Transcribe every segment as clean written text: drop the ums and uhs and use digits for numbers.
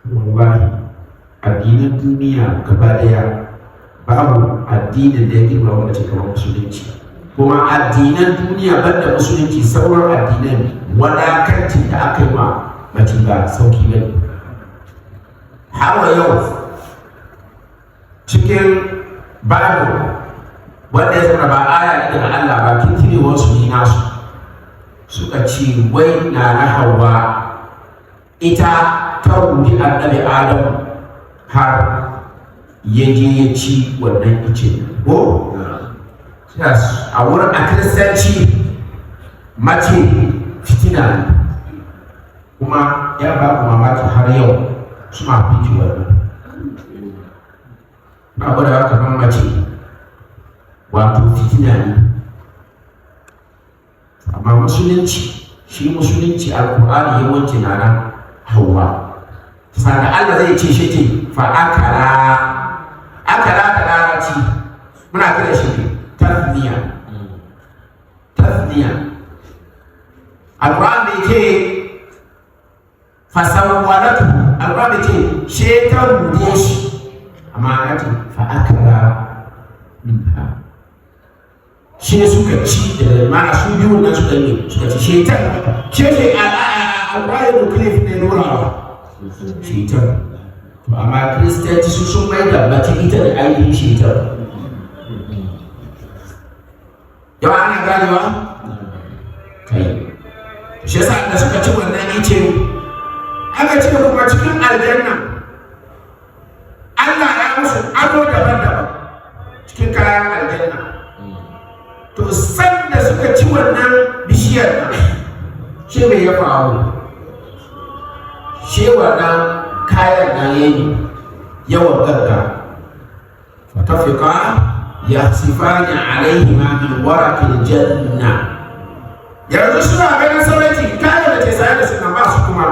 wallahi addinan duniya gaba daya babu addinin da ya girma mace kamar musulunci, kuma addinan duniya banda musulunci sauran addinan wadakancin da aka yi ma mace ba sauki bane. Har wa yau cikin Bible wanda ya zama ba aya ne daga Allah ba, kintirewarsu ne nasu, suka ce wai na Hauwa ita ta rudi annabi Adamu har ya je ya ci wannan ice ko a wurin a kiristanci mace fitina ne, kuma ya ba ku mamaki har yau suna fiti wannan na gwada kamar mace wato fitina ne. Amma musulunci shi musulunci alkur'ani yawanci na nan Hauwa, sannan Allah zai ce shi ce fa'akala ta larabci muna kira shi ne tasniya. Alkur'ani bai ce fasawwalatu, alkur'ani bai ce shekaru rude shi, amma ana ce fa'akala minha, shi suka ci da mana su biyu nan suka yi suka ci shetan ce alƙwayar nuclear ne nurawa shetan. To amma kiristanci su sun mai da mace ita da ainihin shetan. Yawa ana ganewa kai shi yasa da suka ci wannan ice aka ce kuma cikin aljanna Allah ya musu ado daban-daban cikin kayan aljanna. To sanda suka ci wannan bishiyar nan shi mai ya faru, shi wannan kayan nan yayi yawan gagga fatafika yahsifani alaihima min waraqil janna. Yanzu suna ganin sauraci kayan da ke sayar da suna ba su kuma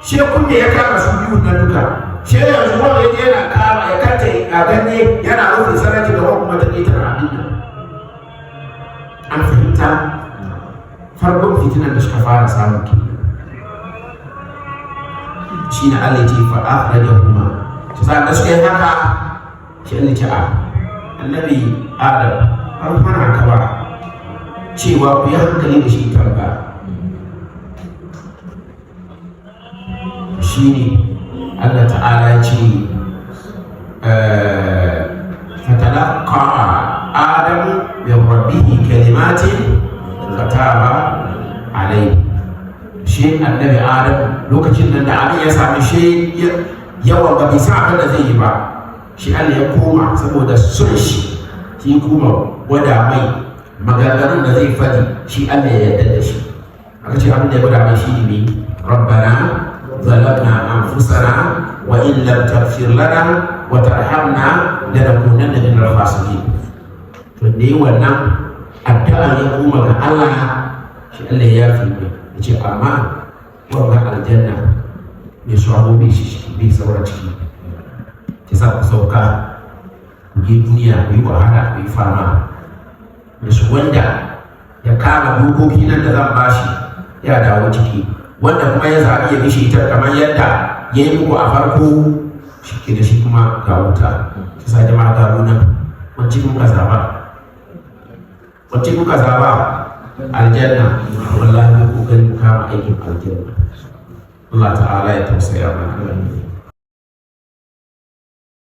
shi kunne ya kama su biyu na duka, shi yanzu wanda ya yana kama ya kanta a ganye yana rufin sarari da wani kuma ta ƙetare abin nan. An fahimta farkon fitinan da suka fara samun ke shi na Allah ce fa'a da kuma shi sa da suka yi haka shi Allah ce a annabi Adam har mana ka ba cewa ku yi hankali da shi tarba shi ne Allah ta'ala ce fatalaqa Adamu min rabbihi kalimatin fataba alayhi. Shi annabi Adam lokacin nan da abin ya sami shi yawan ba bai san abin da zai yi ba, shi Allah ya koma saboda son shi kuma gwada mai maganganun da zai faɗi shi Allah ya yarda da shi. Aka ce abin da ya gwada mai shi ne rabbana ظلمنا أنفسنا وإن لم تغفر لنا وترحمنا لنكونن من الخاسرين. Tunda wannan addu'a ya kuma ga Allah shi Allah ya fi mai yace amma wannan aljanna bai shawo bai shi bai saura ciki ki sa ku sauka ku je duniya ku yi wahala ku yi fama da su wanda ya kama dokoki nan da zan bashi ya dawo ciki, wanda kuma ya zaɓi ya mishi ita kamar yadda ya yi muku a farko shi ke da shi kuma ga wuta. Ta sa jama'a ga nan wacce kuka zaba aljanna, wallahi ku kokari ku kama aikin aljanna. Allah ta'ala ya tausaya mana.